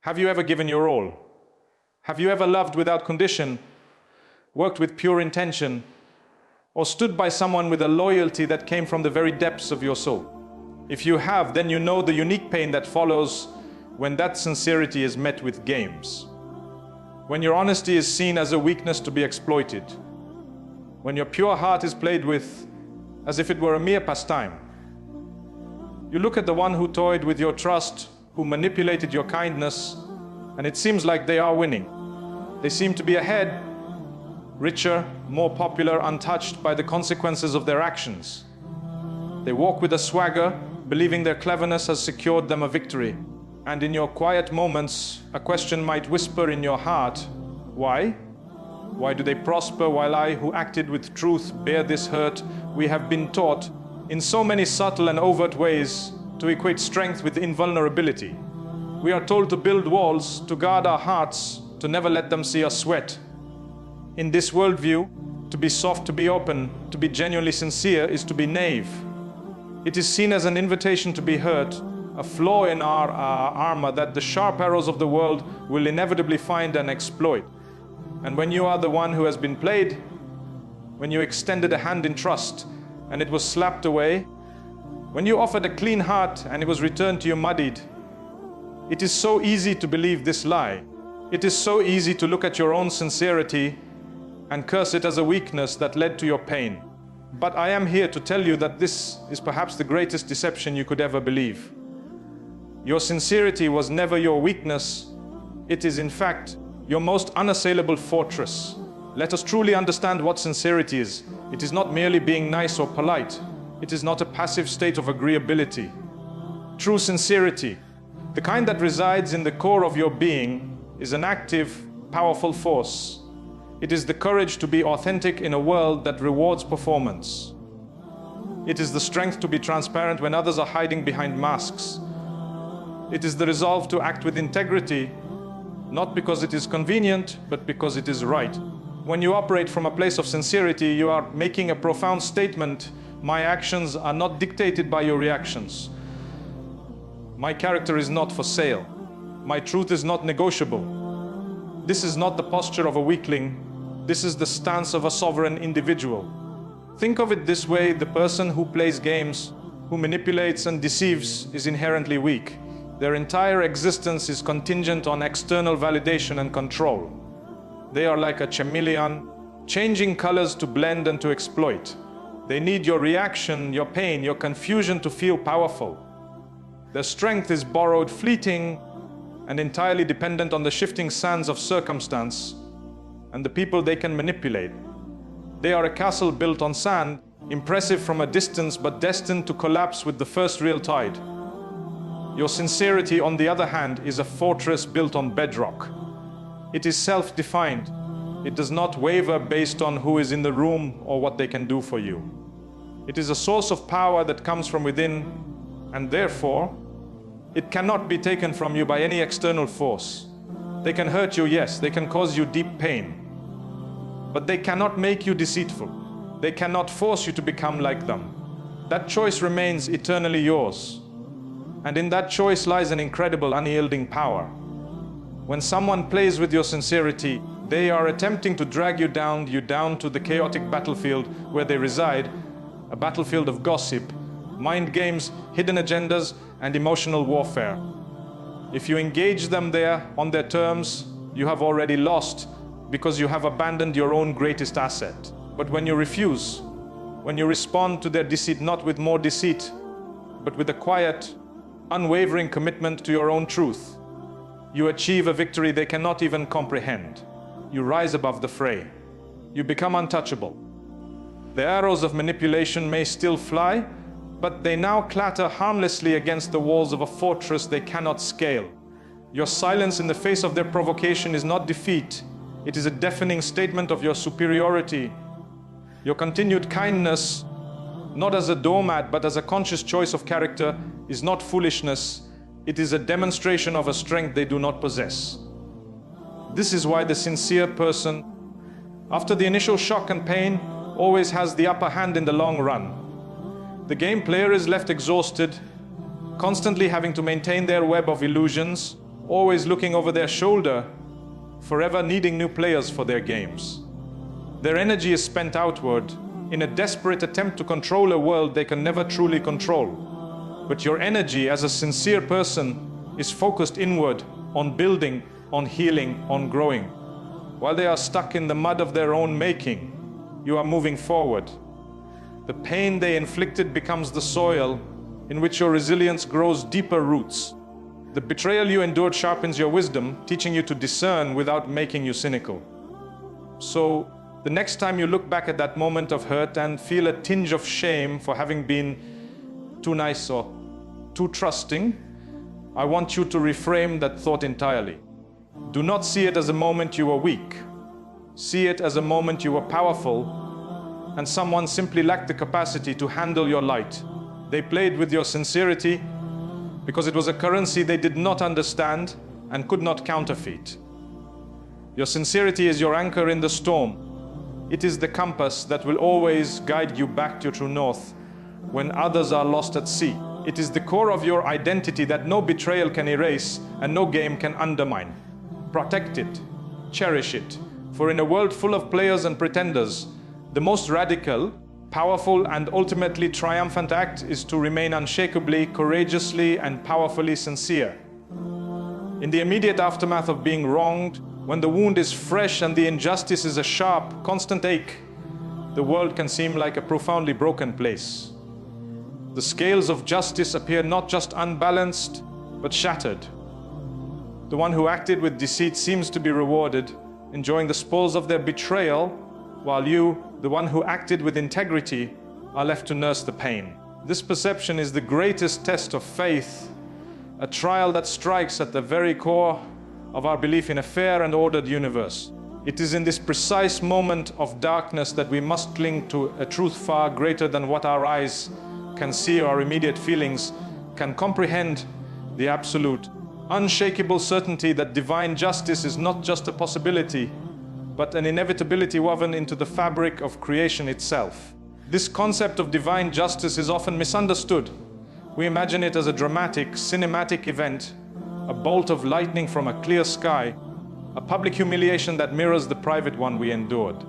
Have you ever given your all? Have you ever loved without condition, worked with pure intention, or stood by someone with a loyalty that came from the very depths of your soul? If you have, then you know the unique pain that follows when that sincerity is met with games. When your honesty is seen as a weakness to be exploited. When your pure heart is played with as if it were a mere pastime. You look at the one who toyed with your trust, who manipulated your kindness, and it seems like they are winning. They seem to be ahead, richer, more popular, untouched by the consequences of their actions. They walk with a swagger, believing their cleverness has secured them a victory. And in your quiet moments, a question might whisper in your heart, why? Why do they prosper while I, who acted with truth, bear this hurt? We have been taught, in so many subtle and overt ways, to equate strength with invulnerability. We are told to build walls, to guard our hearts, to never let them see us sweat. In this worldview, to be soft, to be open, to be genuinely sincere is to be naive. It is seen as an invitation to be hurt, a flaw in our armor that the sharp arrows of the world will inevitably find and exploit. And when you are the one who has been played, when you extended a hand in trust and it was slapped away, when you offered a clean heart and it was returned to you muddied, it is so easy to believe this lie. It is so easy to look at your own sincerity and curse it as a weakness that led to your pain. But I am here to tell you that this is perhaps the greatest deception you could ever believe. Your sincerity was never your weakness. It is in fact your most unassailable fortress. Let us truly understand what sincerity is. It is not merely being nice or polite. It is not a passive state of agreeability. True sincerity, the kind that resides in the core of your being, is an active, powerful force. It is the courage to be authentic in a world that rewards performance. It is the strength to be transparent when others are hiding behind masks. It is the resolve to act with integrity, not because it is convenient, but because it is right. When you operate from a place of sincerity, you are making a profound statement. My actions are not dictated by your reactions. My character is not for sale. My truth is not negotiable. This is not the posture of a weakling. This is the stance of a sovereign individual. Think of it this way: the person who plays games, who manipulates and deceives, is inherently weak. Their entire existence is contingent on external validation and control. They are like a chameleon, changing colors to blend and to exploit. They need your reaction, your pain, your confusion to feel powerful. Their strength is borrowed, fleeting, and entirely dependent on the shifting sands of circumstance and the people they can manipulate. They are a castle built on sand, impressive from a distance but destined to collapse with the first real tide. Your sincerity, on the other hand, is a fortress built on bedrock. It is self-defined. It does not waver based on who is in the room or what they can do for you. It is a source of power that comes from within, and therefore, it cannot be taken from you by any external force. They can hurt you, yes, they can cause you deep pain, but they cannot make you deceitful. They cannot force you to become like them. That choice remains eternally yours. And in that choice lies an incredible, unyielding power. When someone plays with your sincerity, they are attempting to drag you down to the chaotic battlefield where they reside, a battlefield of gossip, mind games, hidden agendas, and emotional warfare. If you engage them there on their terms, you have already lost because you have abandoned your own greatest asset. But when you refuse, when you respond to their deceit not with more deceit, but with a quiet, unwavering commitment to your own truth, you achieve a victory they cannot even comprehend. You rise above the fray. You become untouchable. The arrows of manipulation may still fly, but they now clatter harmlessly against the walls of a fortress they cannot scale. Your silence in the face of their provocation is not defeat. It is a deafening statement of your superiority. Your continued kindness, not as a doormat, but as a conscious choice of character, is not foolishness. It is a demonstration of a strength they do not possess. This is why the sincere person, after the initial shock and pain, always has the upper hand in the long run. The game player is left exhausted, constantly having to maintain their web of illusions, always looking over their shoulder, forever needing new players for their games. Their energy is spent outward in a desperate attempt to control a world they can never truly control. But your energy as a sincere person is focused inward on building, on healing, on growing. While they are stuck in the mud of their own making, you are moving forward. The pain they inflicted becomes the soil in which your resilience grows deeper roots. The betrayal you endured sharpens your wisdom, teaching you to discern without making you cynical. So, the next time you look back at that moment of hurt and feel a tinge of shame for having been too nice or too trusting, I want you to reframe that thought entirely. Do not see it as a moment you were weak. See it as a moment you were powerful and someone simply lacked the capacity to handle your light. They played with your sincerity because it was a currency they did not understand and could not counterfeit. Your sincerity is your anchor in the storm. It is the compass that will always guide you back to your true north when others are lost at sea. It is the core of your identity that no betrayal can erase and no game can undermine. Protect it, cherish it, for in a world full of players and pretenders, the most radical, powerful and ultimately triumphant act is to remain unshakably, courageously and powerfully sincere. In the immediate aftermath of being wronged, when the wound is fresh and the injustice is a sharp, constant ache, the world can seem like a profoundly broken place. The scales of justice appear not just unbalanced, but shattered. The one who acted with deceit seems to be rewarded, enjoying the spoils of their betrayal, while you, the one who acted with integrity, are left to nurse the pain. This perception is the greatest test of faith, a trial that strikes at the very core of our belief in a fair and ordered universe. It is in this precise moment of darkness that we must cling to a truth far greater than what our eyes can see or our immediate feelings can comprehend, the absolute, unshakable certainty that divine justice is not just a possibility, but an inevitability woven into the fabric of creation itself. This concept of divine justice is often misunderstood. We imagine it as a dramatic, cinematic event, a bolt of lightning from a clear sky, a public humiliation that mirrors the private one we endured.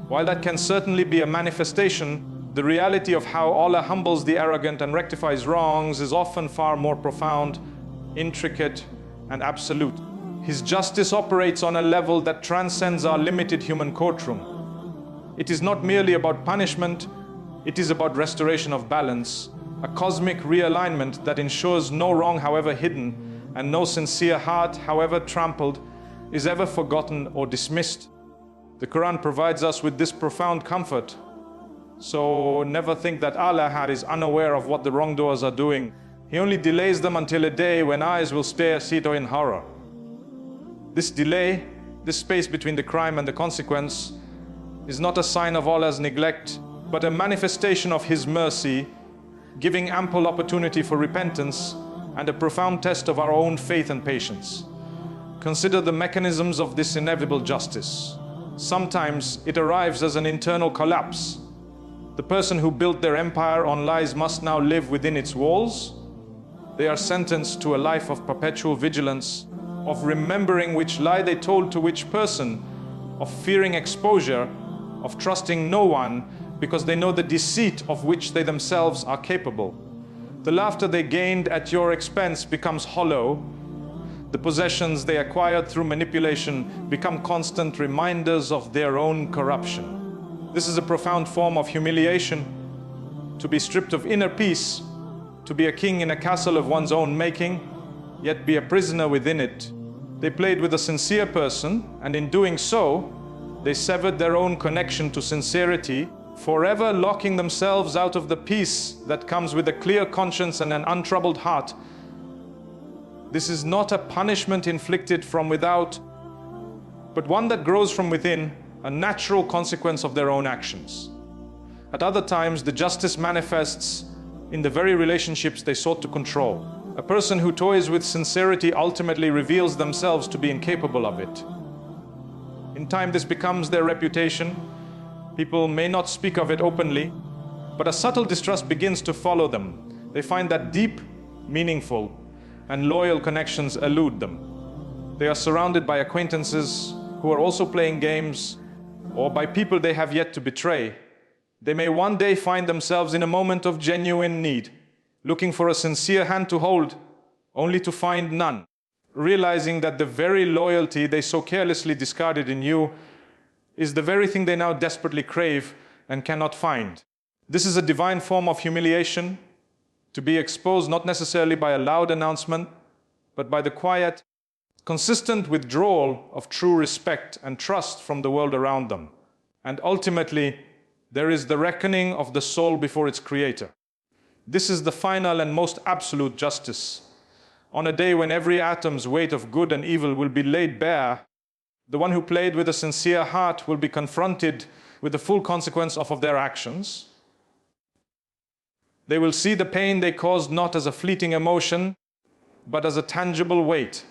While that can certainly be a manifestation, the reality of how Allah humbles the arrogant and rectifies wrongs is often far more profound, intricate, and absolute. His justice operates on a level that transcends our limited human courtroom. It is not merely about punishment, it is about restoration of balance, a cosmic realignment that ensures no wrong, however hidden, and no sincere heart, however trampled, is ever forgotten or dismissed. The Quran provides us with this profound comfort. So never think that Allah is unaware of what the wrongdoers are doing. He only delays them until a day when eyes will see it in horror. This delay, this space between the crime and the consequence, is not a sign of Allah's neglect, but a manifestation of His mercy, giving ample opportunity for repentance and a profound test of our own faith and patience. Consider the mechanisms of this inevitable justice. Sometimes it arrives as an internal collapse. The person who built their empire on lies must now live within its walls. They are sentenced to a life of perpetual vigilance, of remembering which lie they told to which person, of fearing exposure, of trusting no one, because they know the deceit of which they themselves are capable. The laughter they gained at your expense becomes hollow. The possessions they acquired through manipulation become constant reminders of their own corruption. This is a profound form of humiliation, to be stripped of inner peace, to be a king in a castle of one's own making, yet be a prisoner within it. They played with a sincere person, and in doing so, they severed their own connection to sincerity, forever locking themselves out of the peace that comes with a clear conscience and an untroubled heart. This is not a punishment inflicted from without, but one that grows from within, a natural consequence of their own actions. At other times, the justice manifests in the very relationships they sought to control. A person who toys with sincerity ultimately reveals themselves to be incapable of it. In time, this becomes their reputation. People may not speak of it openly, but a subtle distrust begins to follow them. They find that deep, meaningful, and loyal connections elude them. They are surrounded by acquaintances who are also playing games, or by people they have yet to betray. They may one day find themselves in a moment of genuine need, looking for a sincere hand to hold, only to find none, realizing that the very loyalty they so carelessly discarded in you is the very thing they now desperately crave and cannot find. This is a divine form of humiliation, to be exposed not necessarily by a loud announcement, but by the quiet, consistent withdrawal of true respect and trust from the world around them. And ultimately, there is the reckoning of the soul before its creator. This is the final and most absolute justice. On a day when every atom's weight of good and evil will be laid bare, the one who played with a sincere heart will be confronted with the full consequence of their actions. They will see the pain they caused not as a fleeting emotion, but as a tangible weight.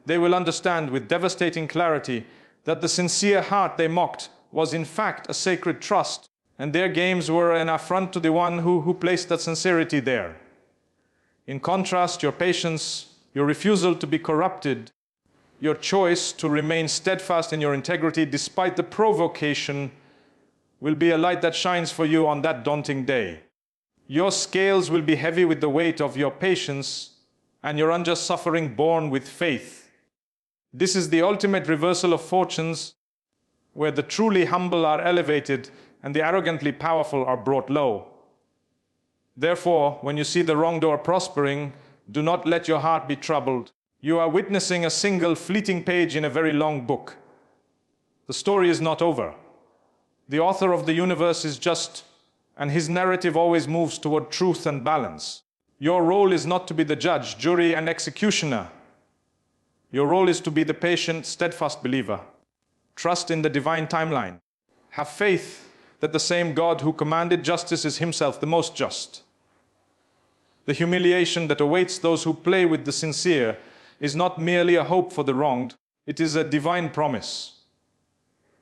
They will understand with devastating clarity that the sincere heart they mocked was in fact a sacred trust, and their games were an affront to the one who placed that sincerity there. In contrast, your patience, your refusal to be corrupted, your choice to remain steadfast in your integrity despite the provocation will be a light that shines for you on that daunting day. Your scales will be heavy with the weight of your patience and your unjust suffering borne with faith. This is the ultimate reversal of fortunes, where the truly humble are elevated and the arrogantly powerful are brought low. Therefore, when you see the wrongdoer prospering, do not let your heart be troubled. You are witnessing a single fleeting page in a very long book. The story is not over. The author of the universe is just, and his narrative always moves toward truth and balance. Your role is not to be the judge, jury, and executioner. Your role is to be the patient, steadfast believer. Trust in the divine timeline. Have faith that the same God who commanded justice is himself the most just. The humiliation that awaits those who play with the sincere is not merely a hope for the wronged, it is a divine promise.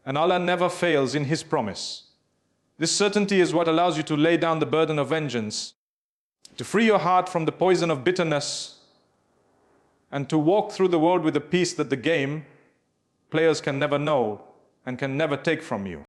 And Allah never fails in his promise. This certainty is what allows you to lay down the burden of vengeance, to free your heart from the poison of bitterness, and to walk through the world with a peace that the game players can never know and can never take from you.